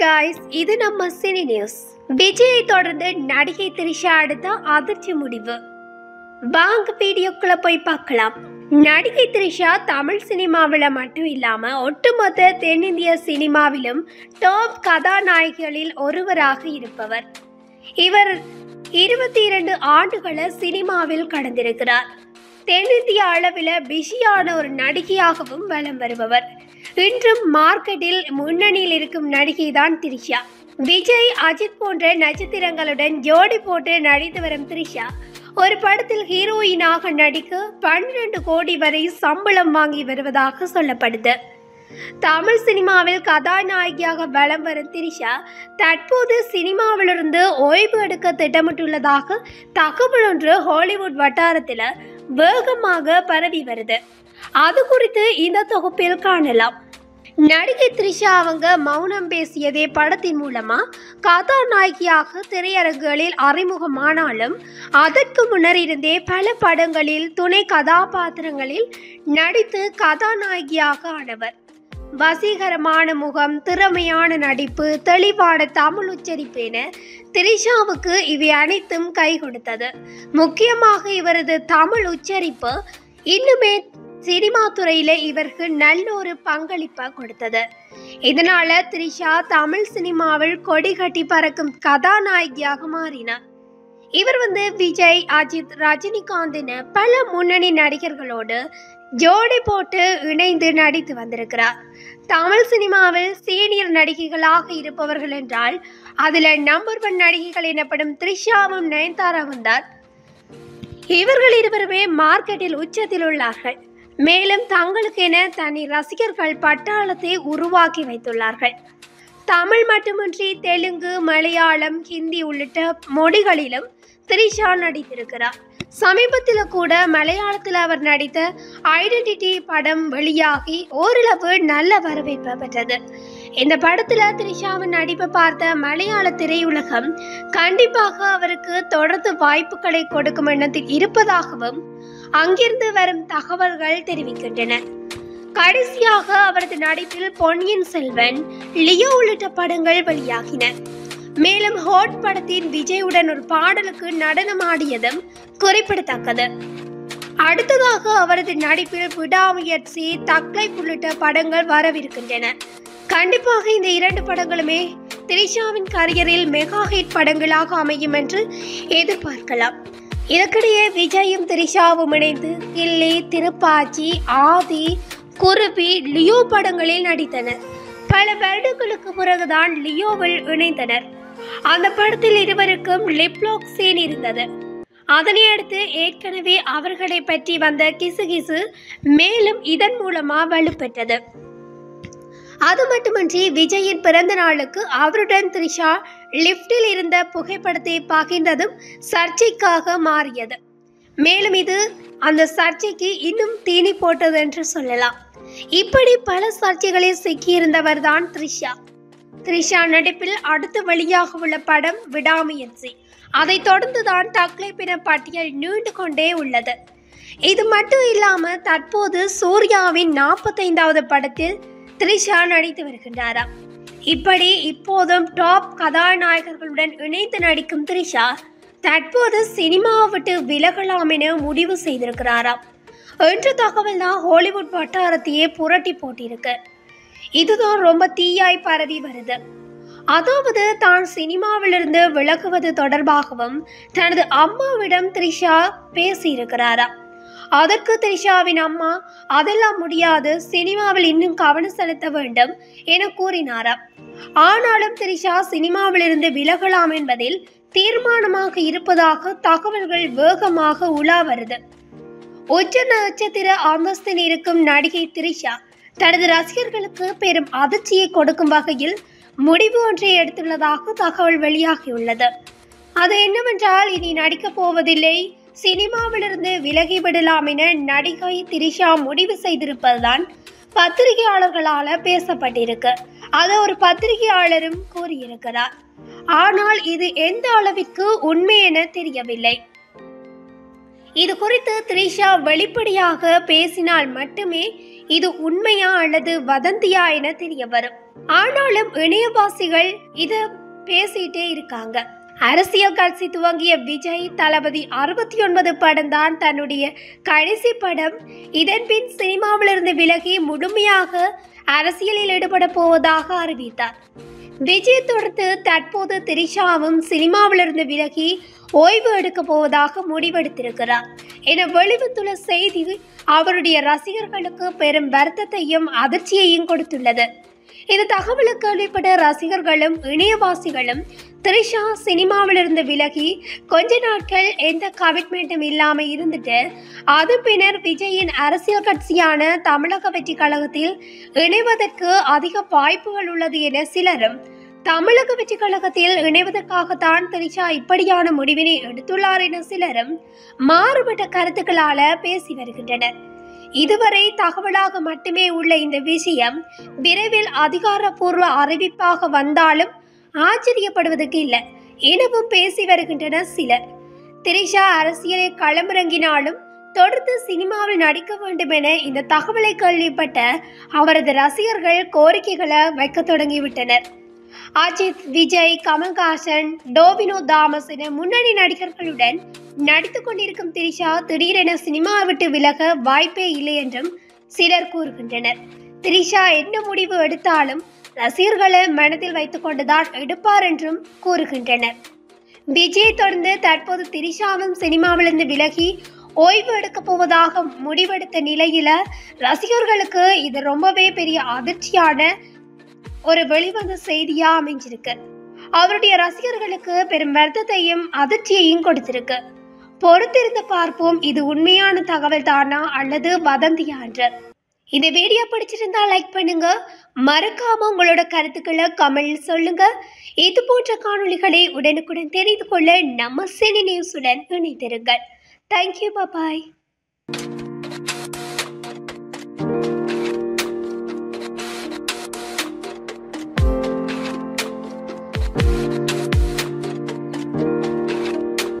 Guys, இது நம்ம cine news. விஜயை தொடர்ந்து நடிகை திரிஷா அடுத்த அதிர்ச்சி முடிவு. வாங்க வீடியோக்குள்ள போய் பார்க்கலாம். நடிகை திரிஷா தமிழ் சினிமாவில் மட்டும் இல்லாம ஒட்டுமொத்த தென்னிந்திய சினிமாவிலும் டாப் கதாநாயகிகளில் ஒருவராக இருப்பவர். இவர் 22 ஆண்டுகளை சினிமாவில் கடந்திருக்கிறார். தென்னிந்திய அளவில் பிஸியான ஒரு நடிகையாகவும் வலம் வருபவர். இன்றும் மார்க்கெட்டில் முன்னணியில் இருக்கும் நடிகை தான் திரிஷா. விஜய், அஜித் போன்ற நட்சத்திரங்களுடன் ஜோடி போட்டு நடித்து வரும் திரிஷா ஒரு படத்தில் ஹீரோயினாக நடிக்க 12 கோடி வரை சம்பளம் வாங்கி வருவதாக சொல்லப்படுது. தமிழ் சினிமாவில் கதாநாயகியாக வலம் வரும் திரிஷா தற்போது சினிமாவிலிருந்து ஓய்வு எடுக்க திட்டமிட்டுள்ளதாக தகவல் ஒன்று ஹாலிவுட் வட்டாரத்தில் வேகமாக பரவி வருது. அது குறித்து இந்த தொகுப்பில் காணலாம். நடிகை திரிஷா அவங்க மௌனம் பேசியதே படத்தின் மூலமா கதாநாயகியாக திரையரங்குகளில் அறிமுகமானாலும் அதற்கு முன்னர் இருந்தே பல படங்களில் துணை கதாபாத்திரங்களில் நடித்து கதாநாயகியாக ஆனவர். வசீகரமான முகம், திறமையான நடிப்பு, தெளிவான தமிழ் உச்சரிப்பு என திரிஷாவுக்கு இவை அனைத்தும் கை கொடுத்தது. முக்கியமாக இவரது தமிழ் உச்சரிப்பு இன்னுமே சினிமா துறையில இவருக்கு நல்ல ஒரு பங்களிப்பை கொடுத்தது. இதனால திரிஷா தமிழ் சினிமாவில் கொடி கட்டி பறக்கும் கதாநாயகியாக மாறினார். இவர் விஜய், அஜித், ரஜினிகாந்த் என பல முன்னணி நடிகர்களோடு ஜோடி போட்டு இணைந்து நடித்து வந்திருக்கிறார். தமிழ் சினிமாவில் சீனியர் நடிகைகளாக இருப்பவர்கள் என்றால் அதில் நம்பர் 1 நடிகைகள் எனப்படும் திரிஷாவும் நயன்தாராவும் தான். இவர்கள் இருவருமே மார்க்கெட்டில் உச்சத்தில் உள்ளார்கள். மேலும் தங்களுக்கென தனி ரசிகர்கள் பட்டாளத்தை உருவாக்கி வைத்துள்ளார்கள். தமிழ் மட்டுமின்றி தெலுங்கு, மலையாளம், ஹிந்தி உள்ளிட்ட மொழிகளிலும் திரிஷா நடித்திருக்கிறார். சமீபத்தில் கூட மலையாளத்தில் அவர் நடித்த ஐடென்டிட்டி படம் வெளியாகி ஓரளவு நல்ல வரவேற்பை பெற்றது. இந்த படத்தில் திரிஷாவின் நடிப்பை பார்த்த மலையாள திரையுலகம் கண்டிப்பாக அவருக்கு தொடர்ந்து வாய்ப்புகளை கொடுக்கும் எண்ணத்தில் இருப்பதாகவும் அங்கிருந்து வரும் தகவல்கள் தெரிவிக்கின்றன. கடைசியாக அவரது நடிப்பில் பொன்னியின் செல்வன், லியோ உள்ளிட்ட படங்கள் வெளியாகின. மேலும் ஹாட் படத்தின் விஜயுடன் ஒரு பாடலுக்கு நடனமாடியதும் குறிப்பிடத்தக்கது. அடுத்ததாக அவரது நடிப்பில் விடாமுயற்சி, தக்லை உள்ளிட்ட படங்கள் வரவிருக்கின்றன. கண்டிப்பாக இந்த 2 படங்களுமே திரிஷாவின் கரியரில் மெகா ஹிட் படங்களாக அமையும் என்று எதிர்பார்க்கலாம். இதற்கிடையே விஜயும் திரிஷாவும் இணைந்து கில்லி, திருப்பாச்சி, ஆதி, குருவி, லியோ படங்களில் நடித்தனர். பல வருடங்களுக்கு பிறகுதான் லியோவில் இணைந்தனர். அந்த படத்தில் இருவருக்கும் லிப்லாக் சீன் இருந்தது. அதனை அடுத்து ஏற்கனவே அவர்களை பற்றி வந்த கிசுகிசு மேலும் இதன் மூலமா வலுப்பெற்றது. அது மட்டுமின்றி விஜயின் பிறந்த நாளுக்கு அவருடன் திரிஷா லிப்டில் இருந்த புகைப்படத்தை பகிர்ந்ததும் சர்ச்சைக்காக மாறியது. மேலும் இது அந்த சர்ச்சைக்கு இன்னும் தீனி போட்டது என்று சொல்லலாம். இப்படி பல சர்ச்சைகளில் சிக்கியிருந்தவர் தான் திரிஷா. திரிஷா நடிப்பில் அடுத்து வெளியாக உள்ள படம் விடாமுயற்சி. அதை தொடர்ந்துதான் தக்லை பின பட்டியல் நீண்டு கொண்டே உள்ளது. இது மட்டும் இல்லாம தற்போது சூர்யாவின் 45வது படத்தில் திரிஷா நடித்து வருகின்றாராம். இப்படி இப்போதும் டாப் கதாநாயகர்களுடன் இணைந்து நடிக்கும் திரிஷா தற்போது சினிமாவை விட்டு விலகலாம் என முடிவு செய்திருக்கிறாராம் என்ற தகவல் தான் ஹாலிவுட் வட்டாரத்தையே புரட்டி போட்டிருக்கு. இதுதான் ரொம்ப தீயாய் பரவி வருது. அதாவது தான் சினிமாவிலிருந்து விலகுவது தொடர்பாகவும் தனது அம்மாவிடம் திரிஷா பேசியிருக்கிறாராம். அதற்கு திரிஷாவின் அம்மா அதெல்லாம் முடியாது, சினிமாவில் இன்னும் கவனம் செலுத்த வேண்டும் என கூறினாராம். ஆனாலும் திரிஷா சினிமாவிலிருந்து விலகலாம் என்பதில் தீர்மானமாக இருப்பதாக தகவல்கள் வேகமாக உலா வருது. உச்ச நட்சத்திர அந்தஸ்தில் இருக்கும் நடிகை திரிஷா தனது ரசிகர்களுக்கு பெரும் அதிர்ச்சியை கொடுக்கும் வகையில் முடிவு ஒன்றை எடுத்துள்ளதாக தகவல் வெளியாகியுள்ளது. அது என்னவென்றால் இனி நடிக்கப் போவதில்லை, சினிமாவிலிருந்து விலகிவிடலாம் என நடிகை திரிஷா முடிவு செய்திருப்பதுதான் பத்திரிகையாளர்களால் பேசப்பட்டிருக்கு. அதை ஒரு பத்திரிகையாளரும் கூறியிருக்கிறார். ஆனால் இது எந்த அளவிற்கு உண்மை என தெரியவில்லை. இது குறித்து திரிஷா வெளிப்படையாக பேசினால் மட்டுமே இது உண்மையா அல்லது வதந்தியா என தெரிய வரும். ஆனாலும் இணையவாசிகள் இத பேசிட்டே இருக்காங்க. அரசியல் கட்சி துவங்கிய விஜய் தளபதி 69 படம் தான் தன்னுடைய கடைசி படம். இதன்பின் சினிமாவிலிருந்து விலகி முழுமையாக அரசியலில் ஈடுபட போவதாக அறிவித்தார். விஜய் தொடர்ந்து தற்போது திரிஷாவும் சினிமாவிலிருந்து விலகி ஓய்வு எடுக்க போவதாக முடிவெடுத்திருக்கிறார் என வெளிவந்துள்ள செய்தி அவருடைய ரசிகர்களுக்கு பெரும் வருத்தத்தையும் அதிர்ச்சியையும் கொடுத்துள்ளது. இந்த தகவலை கேள்விப்பட்ட ரசிகர்களும் இணையவாசிகளும் திரிஷா சினிமாவிலிருந்து விலகி கொஞ்ச நாட்கள் எந்த கமிட்மெண்ட்டும் இல்லாம இருந்துட்டு அது பின்னர் விஜயின் அரசியல் கட்சியான தமிழக வெற்றி கழகத்தில் இணைவதற்கு அதிக வாய்ப்புகள் உள்ளது என சிலரும், தமிழக வெற்றி கழகத்தில் இணைவதற்காகத்தான் திரிஷா இப்படியான முடிவினை எடுத்துள்ளார் என சிலரும் மாறுபட்ட கருத்துக்களால பேசி வருகின்றனர். இதுவரை தகவலாக மட்டுமே உள்ள இந்த விஷயம் விரைவில் அதிகாரப்பூர்வ அறிவிப்பாக வந்தாலும் ஆச்சரியப்படுவதற்கு இல்லை எனவும் பேசி வருகின்றனர் சிலர். திரிஷா அரசியலில் களமிறங்கினாலும் தொடர்ந்து சினிமாவில் நடிக்க வேண்டும் என இந்த தகவலை கேள்விப்பட்ட அவரது ரசிகர்கள் கோரிக்கைகளை வைக்க தொடங்கிவிட்டனர். அஜித், விஜய், கமல்ஹாசன், டோவினோ தாமஸ் என முன்னணி நடிகர்களுடன் நடித்துக் கொண்டிருக்கும் திரிஷா திடீரென சினிமா விட்டு விலக வாய்ப்பே இல்லை என்றும் சிலர் கூறுகின்றனர். திரிஷா என்ன முடிவு எடுத்தாலும் ரசிகர்களை மனதில் வைத்துக் கொண்டுதான் எடுப்பார் என்றும் கூறுகின்றனர். விஜய் தொடர்ந்து தற்போது திரிஷாவும் சினிமாவிலிருந்து விலகி ஓய்வு எடுக்க போவதாக முடிவெடுத்த நிலையில ரசிகர்களுக்கு இது ரொம்பவே பெரிய அதிர்ச்சியான ஒரு வெளிவந்த செய்தியா அமைஞ்சிருக்கு. அவருடைய ரசிகர்களுக்கு பெரும் வருத்தத்தையும் அதிர்ச்சியையும் கொடுத்திருக்கு. பொறுத்திருந்து பார்ப்போம் இது உண்மையான தகவல் தானா அல்லது வதந்தியா என்று. இந்த வீடியோ பிடிச்சிருந்தா லைக் பண்ணுங்க, மறக்காம உங்களோட கருத்துக்களை கமெண்ட்ல சொல்லுங்க. இது போன்ற காணொளிகளை உடனுக்குடன் தெரிந்து கொள்ள நம்ம சினி நியூஸுடன் இணைந்திருங்கள். தேங்க்யூ, பாய்.